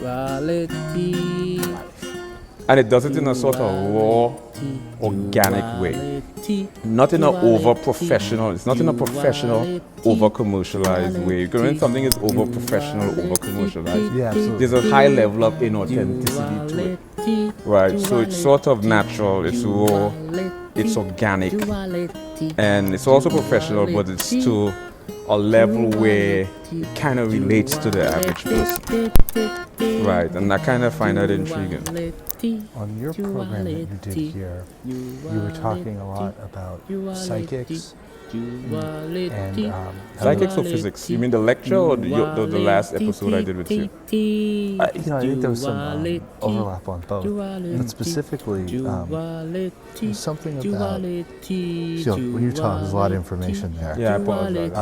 duality. And it does it in a sort of raw, organic way. Not in an over-professional, it's not in a professional, over-commercialized way. Because when something is over-professional, over-commercialized, Yeah, absolutely. there's a high level of inauthenticity to it. Right, so it's sort of natural, it's raw, it's organic, and it's also professional, but it's to a level where it kind of relates to the average person. Right, and I kind of find that intriguing. On your program that you did here, you were talking a lot about psychics and Psychics or physics? You mean the lecture or the last episode I did with you? I think there was some overlap on both, but specifically something about, when you're talking, there's a lot of information there. Yeah, I apologize.